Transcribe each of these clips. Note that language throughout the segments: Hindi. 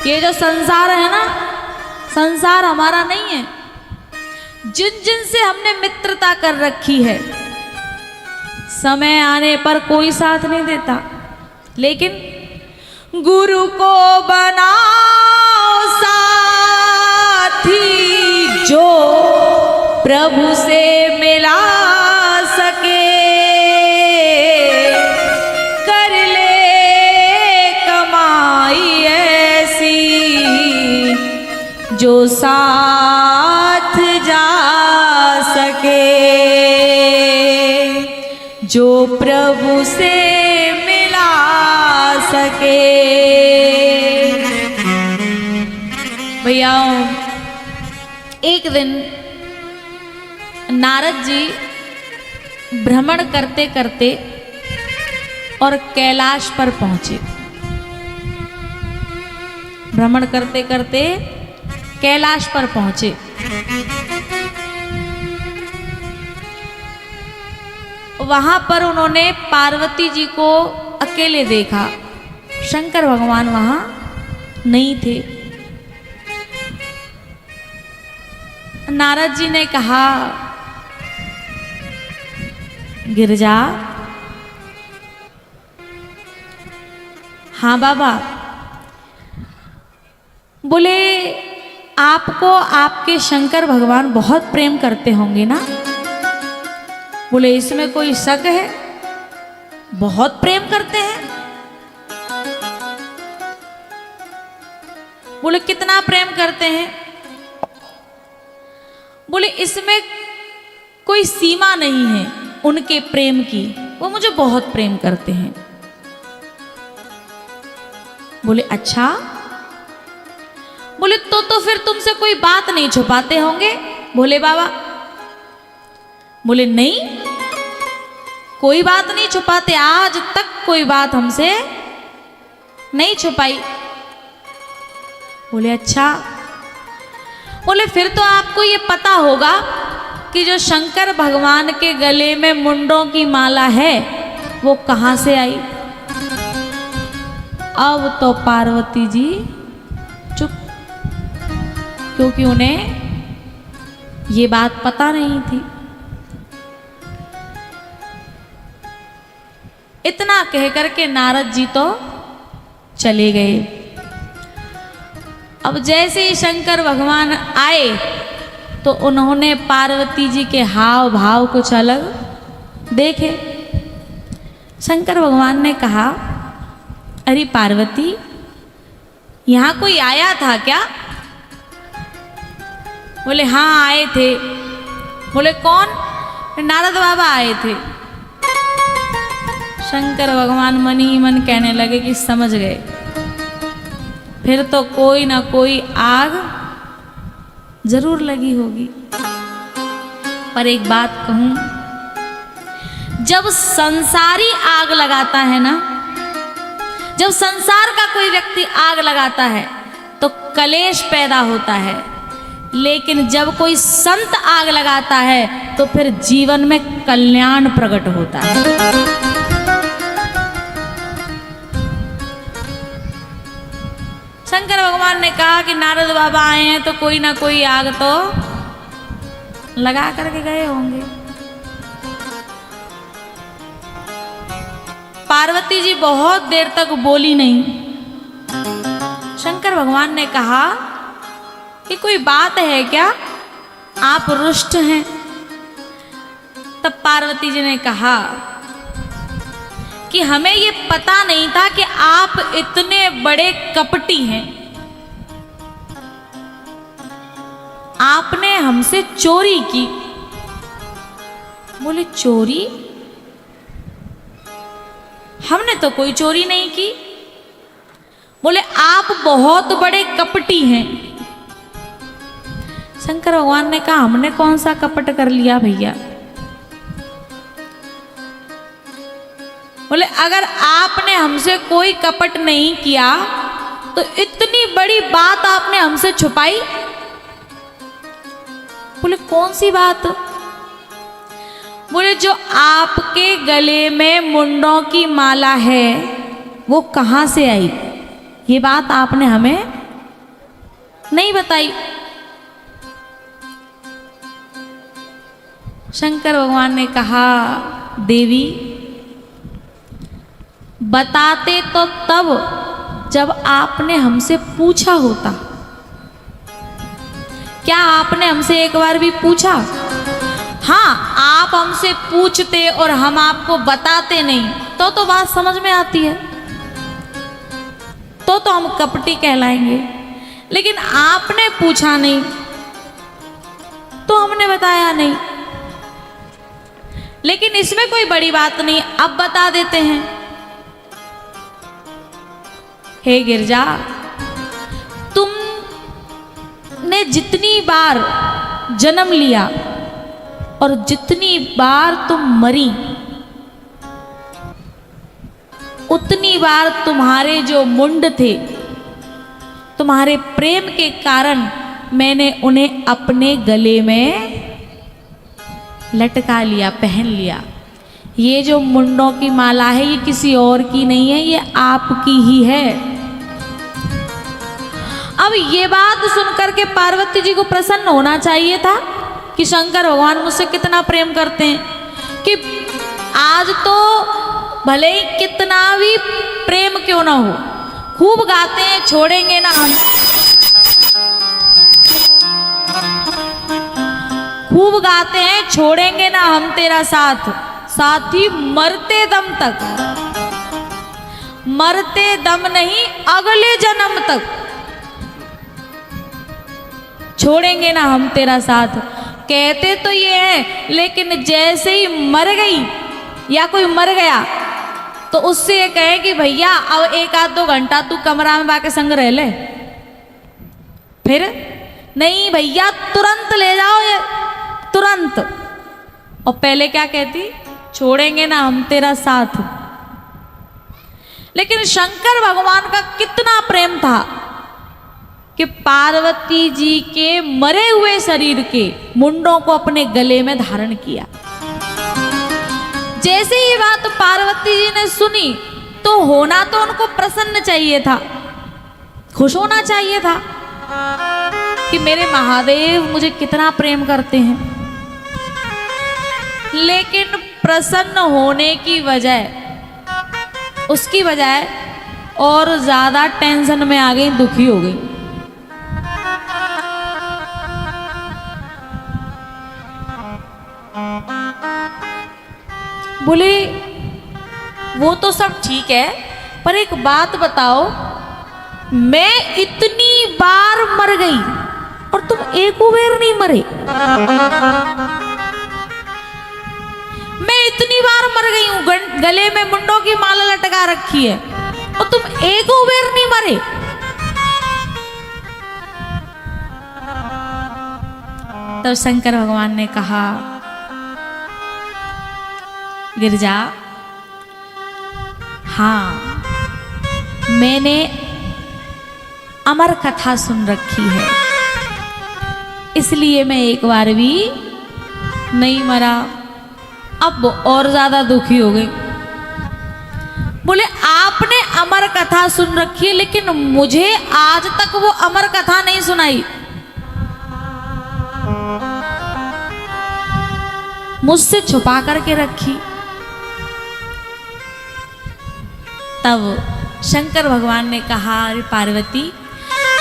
ये जो संसार है ना, संसार हमारा नहीं है। जिन जिन से हमने मित्रता कर रखी है, समय आने पर कोई साथ नहीं देता, लेकिन गुरु को बनाओ साथी जो प्रभु से मिला सके, कर ले कमाई ऐसी जो साथ जा सके, जो प्रभु से मिला सके। भैया एक दिन नारद जी भ्रमण करते करते और कैलाश पर पहुंचे। भ्रमण करते करते कैलाश पर पहुंचे। वहां पर उन्होंने पार्वती जी को अकेले देखा। शंकर भगवान वहां नहीं थे। नारद जी ने कहा, गिरजा। हाँ बाबा। बोले आपको आपके शंकर भगवान बहुत प्रेम करते होंगे ना? बोले इसमें कोई शक है? बहुत प्रेम करते हैं। बोले कितना प्रेम करते हैं? बोले इसमें कोई सीमा नहीं है उनके प्रेम की, वो मुझे बहुत प्रेम करते हैं। बोले अच्छा। बोले तो फिर तुमसे कोई बात नहीं छुपाते होंगे भोले बाबा? बोले नहीं, कोई बात नहीं छुपाते, आज तक कोई बात हमसे नहीं छुपाई। बोले अच्छा। बोले फिर तो आपको ये पता होगा कि जो शंकर भगवान के गले में मुंडों की माला है वो कहाँ से आई? अब तो पार्वती जी चुप, क्योंकि उन्हें ये बात पता नहीं थी। इतना कह करके नारद जी तो चले गए। अब जैसे ही शंकर भगवान आए तो उन्होंने पार्वती जी के हाव भाव कुछ अलग देखे। शंकर भगवान ने कहा, अरे पार्वती, यहाँ कोई आया था क्या? बोले हाँ आए थे। बोले कौन? नारद बाबा आए थे। शंकर भगवान मन ही मन कहने लगे कि समझ गए, फिर तो कोई ना कोई आग जरूर लगी होगी। पर एक बात कहूं, जब संसारी आग लगाता है ना, जब संसार का कोई व्यक्ति आग लगाता है तो कलेश पैदा होता है, लेकिन जब कोई संत आग लगाता है तो फिर जीवन में कल्याण प्रकट होता है। शंकर भगवान ने कहा कि नारद बाबा आए हैं तो कोई ना कोई आग तो लगा करके गए होंगे। पार्वती जी बहुत देर तक बोली नहीं। शंकर भगवान ने कहा कि कोई बात है क्या, आप रुष्ट हैं? तब पार्वती जी ने कहा कि हमें ये पता नहीं था कि आप इतने बड़े कपटी हैं। आपने हमसे चोरी की। बोले चोरी? हमने तो कोई चोरी नहीं की। बोले आप बहुत बड़े कपटी हैं। शंकर भगवान ने कहा, हमने कौन सा कपट कर लिया भैया? बोले अगर आपने हमसे कोई कपट नहीं किया तो इतनी बड़ी बात आपने हमसे छुपाई। बोले कौन सी बात? बोले जो आपके गले में मुंडों की माला है वो कहाँ से आई, ये बात आपने हमें नहीं बताई। शंकर भगवान ने कहा, देवी बताते तो तब जब आपने हमसे पूछा होता। क्या आपने हमसे एक बार भी पूछा? हाँ, आप हमसे पूछते और हम आपको बताते नहीं तो बात समझ में आती है, तो हम कपटी कहलाएंगे। लेकिन आपने पूछा नहीं तो हमने बताया नहीं। लेकिन इसमें कोई बड़ी बात नहीं, अब बता देते हैं। हे गिरजा, तुमने जितनी बार जन्म लिया और जितनी बार तुम मरी, उतनी बार तुम्हारे जो मुंड थे, तुम्हारे प्रेम के कारण मैंने उन्हें अपने गले में लटका लिया, पहन लिया। ये जो मुंडों की माला है ये किसी और की नहीं है, ये आपकी ही है। अब ये बात सुनकर के पार्वती जी को प्रसन्न होना चाहिए था कि शंकर भगवान मुझसे कितना प्रेम करते हैं, कि आज तो भले ही कितना भी प्रेम क्यों ना हो, खूब गाते हैं, छोड़ेंगे ना हम, खूब गाते हैं, छोड़ेंगे ना हम तेरा साथ, साथी मरते दम तक, मरते दम नहीं अगले जन्म तक छोड़ेंगे ना हम तेरा साथ। कहते तो ये है, लेकिन जैसे ही मर गई या कोई मर गया तो उससे ये कहे कि भैया अब एक आध 2 घंटा तू कमरा में बाके संग रह ले, फिर नहीं भैया तुरंत ले जाओ, ये तुरंत। और पहले क्या कहती? छोड़ेंगे ना हम तेरा साथ। लेकिन शंकर भगवान का कितना प्रेम था कि पार्वती जी के मरे हुए शरीर के मुंडों को अपने गले में धारण किया। जैसे ये बात पार्वती जी ने सुनी तो होना तो उनको प्रसन्न चाहिए था, खुश होना चाहिए था कि मेरे महादेव मुझे कितना प्रेम करते हैं। लेकिन प्रसन्न होने की बजाय, उसकी बजाय और ज्यादा टेंशन में आ गई, दुखी हो गई। बोले वो तो सब ठीक है, पर एक बात बताओ, मैं इतनी बार मर गई और तुम एक बेर नहीं मरे। मैं इतनी बार मर गई हूं, गले में मुंडों की माला लटका रखी है और तुम एक बेर नहीं मरे। तब शंकर भगवान ने कहा, गिरजा हाँ, मैंने अमर कथा सुन रखी है, इसलिए मैं एक बार भी नहीं मरा। अब और ज्यादा दुखी हो गई। बोले आपने अमर कथा सुन रखी है, लेकिन मुझे आज तक वो अमर कथा नहीं सुनाई। मुझसे छुपा करके रखी। तब शंकर भगवान ने कहा, अरे पार्वती,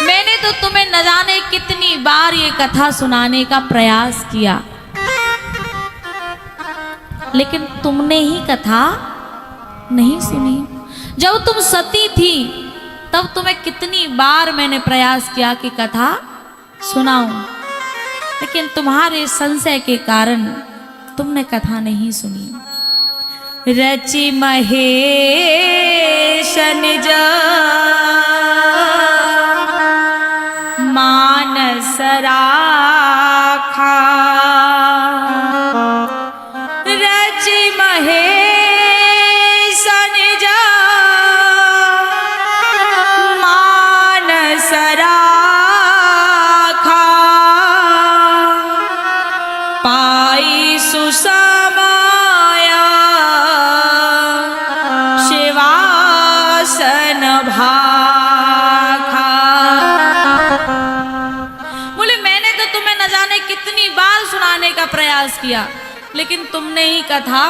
मैंने तो तुम्हें न जाने कितनी बार ये कथा सुनाने का प्रयास किया, लेकिन तुमने ही कथा नहीं सुनी। जब तुम सती थी तब तुम्हें कितनी बार मैंने प्रयास किया कि कथा सुनाऊं, लेकिन तुम्हारे संशय के कारण तुमने कथा नहीं सुनी। रचि महेश निज मानस राखा, रचि महेश निज मानस राखा, पाई सुसमाया शिवासन भाखा। प्रयास किया, लेकिन तुमने ही कथा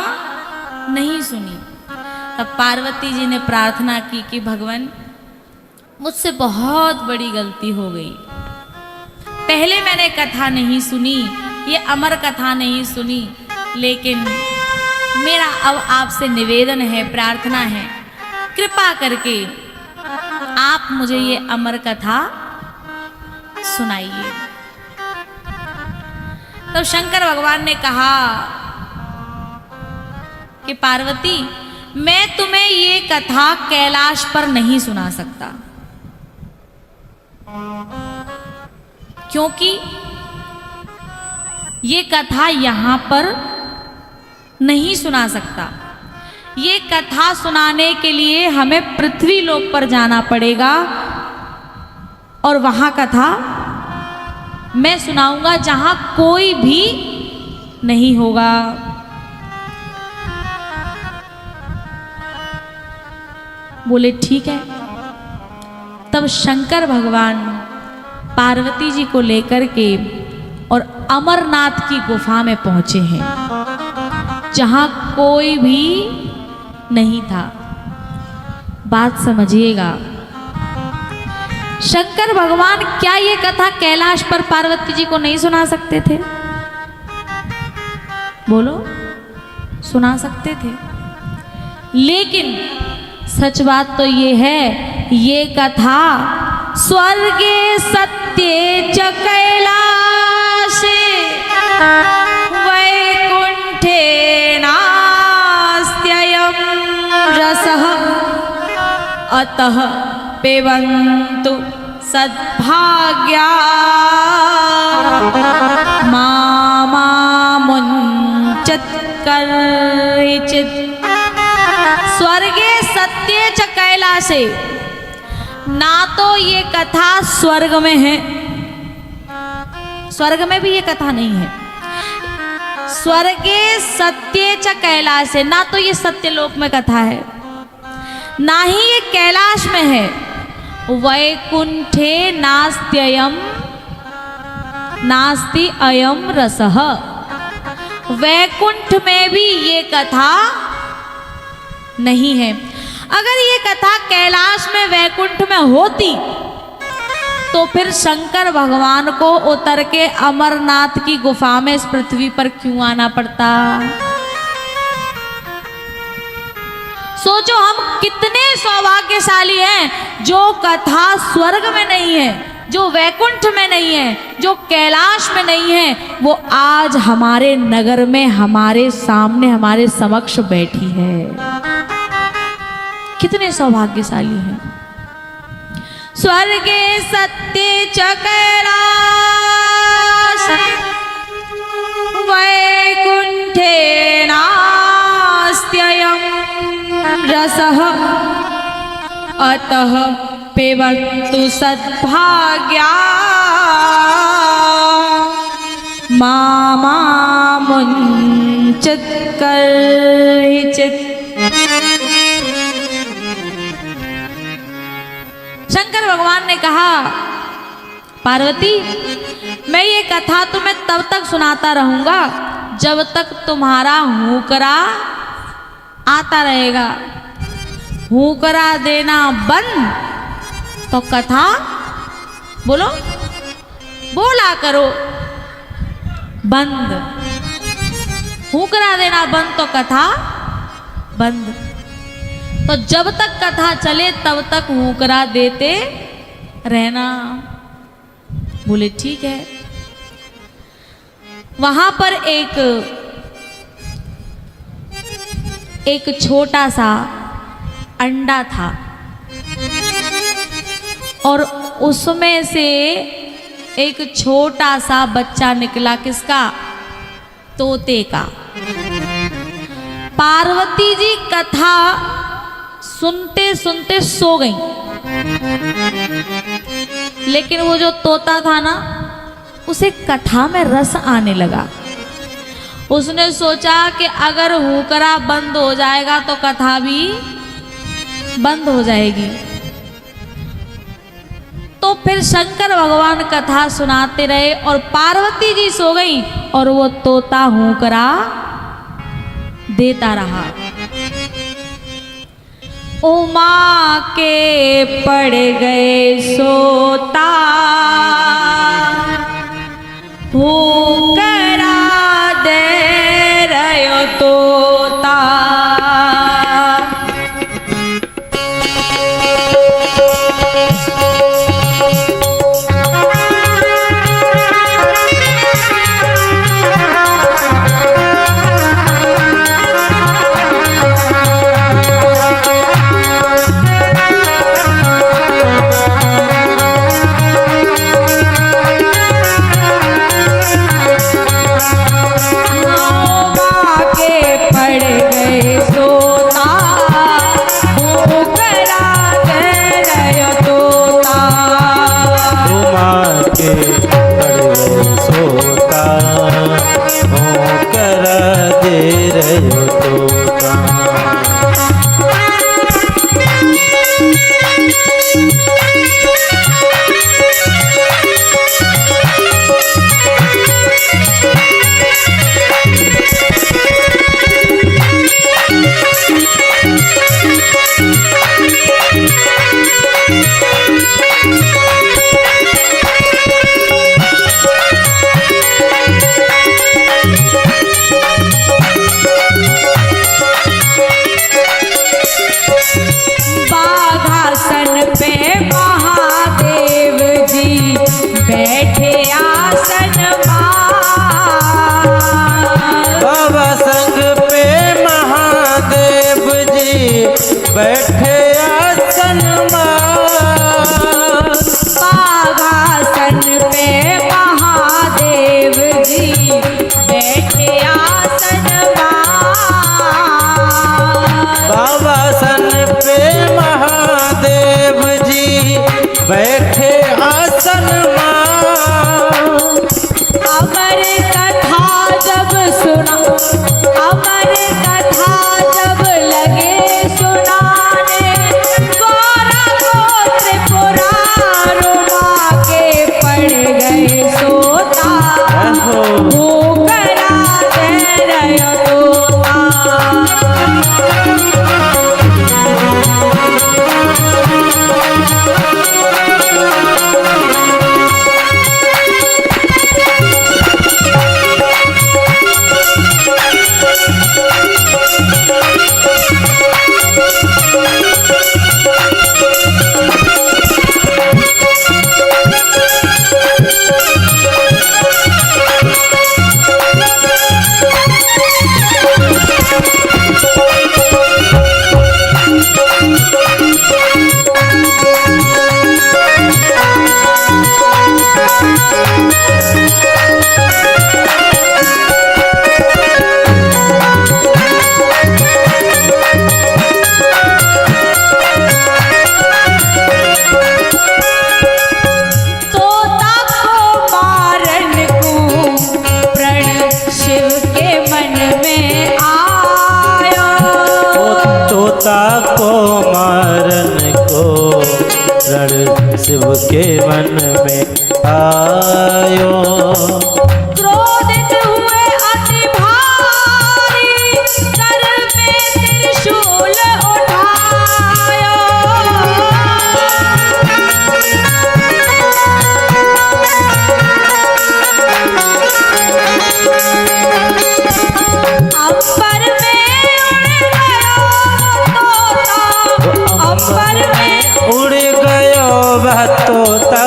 नहीं सुनी। तब पार्वती जी ने प्रार्थना की कि भगवान, मुझसे बहुत बड़ी गलती हो गई। पहले मैंने कथा नहीं सुनी, ये अमर कथा नहीं सुनी, लेकिन मेरा अब आपसे निवेदन है, प्रार्थना है, कृपा करके आप मुझे ये अमर कथा सुनाइए। तो शंकर भगवान ने कहा कि पार्वती, मैं तुम्हें ये कथा कैलाश पर नहीं सुना सकता, क्योंकि ये कथा यहां पर नहीं सुना सकता। ये कथा सुनाने के लिए हमें पृथ्वी लोक पर जाना पड़ेगा, और वहां कथा मैं सुनाऊंगा जहां कोई भी नहीं होगा। बोले ठीक है। तब शंकर भगवान पार्वती जी को लेकर के और अमरनाथ की गुफा में पहुंचे हैं, जहां कोई भी नहीं था। बात समझिएगा, शंकर भगवान क्या ये कथा कैलाश पर पार्वती जी को नहीं सुना सकते थे? बोलो, सुना सकते थे। लेकिन सच बात तो ये है, ये कथा स्वर्गे सत्ये च कैलाशे वैकुंठे नास्त्ययं रसः अतः पिबन्तु सद्भाग्या मामुञ्चत् कर्हिचित्। स्वर्गे सत्ये च कैलाशे, ना तो ये कथा स्वर्ग में है, स्वर्ग में भी ये कथा नहीं है। स्वर्गे सत्ये च कैलाशे, ना तो ये सत्यलोक में कथा है, ना ही ये कैलाश में है। वैकुंठे नास्त्ययम नास्ति अयम रसः, वैकुंठ में भी ये कथा नहीं है। अगर ये कथा कैलाश में वैकुंठ में होती तो फिर शंकर भगवान को उतर के अमरनाथ की गुफा में इस पृथ्वी पर क्यों आना पड़ता? सोचो हम कितने सौभाग्यशाली हैं जो कथा स्वर्ग में नहीं है, जो वैकुंठ में नहीं है, जो कैलाश में नहीं है, वो आज हमारे नगर में हमारे सामने हमारे समक्ष बैठी है। कितने सौभाग्यशाली हैं। स्वर्गे सत्ये च कैलाश वैकुंठे नास्त्ययं रसः अतः पिबन्तु सद्भाग्या मामुञ्चत् कर्हिचित्। शंकर भगवान ने कहा, पार्वती, मैं ये कथा तुम्हें तब तक सुनाता रहूंगा जब तक तुम्हारा हुंकरा आता रहेगा। हुंकरा देना बंद तो कथा, बोलो, बोला करो, बंद। हुंकरा देना बंद तो कथा बंद। तो जब तक कथा चले तब तक हुंकरा देते रहना। बोले ठीक है। वहां पर एक छोटा सा अंडा था और उसमें से एक छोटा सा बच्चा निकला। किसका? तोते का। पार्वती जी कथा सुनते सुनते सो गई, लेकिन वो जो तोता था ना, उसे कथा में रस आने लगा। उसने सोचा कि अगर हुंकरा बंद हो जाएगा तो कथा भी बंद हो जाएगी। तो फिर शंकर भगवान कथा सुनाते रहे और पार्वती जी सो गई और वो तोता हुंकरा देता रहा। उमा के पड़ गए सोता हुंकरा दे रहे तोता। बैठे आसन बाघासन पे महादेव जी बैठे आसन बाबासन पे महादेव जी बैठे आसन अमर कथा जब सुना अमर कथा जब लगे सुनाने गौरा को त्रिपुरारी माँ के पड़ गए सोता हुंकरा दे रहे तोता। शिव के मन में आयो क्रोधित हुए अति भारी सर में त्रिशूल उठायो। अंबर में उड़ गयो वह तोता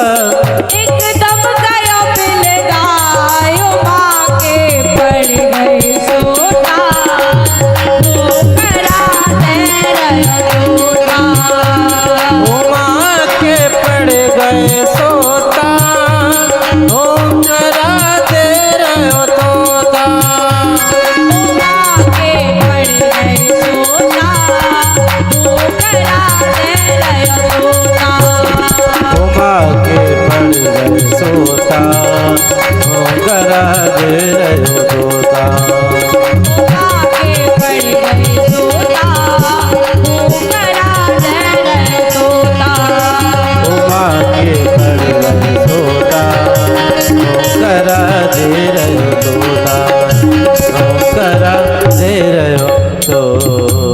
एकदम गयो बिलदायो माँ के पड़ गए सोता हुंकरा दे रहे तोता। माँ के पड़ गए सोता हुंकरा दे रहे तोता। माँ के पड़ गए सोता हुंकरा दे रहे तोता। उमा के पड़ गए सोता हुंकरा दे रहे तोता। उमा के पड़ गए सोता हुंकरा दे रहे तोता। उमा के तोता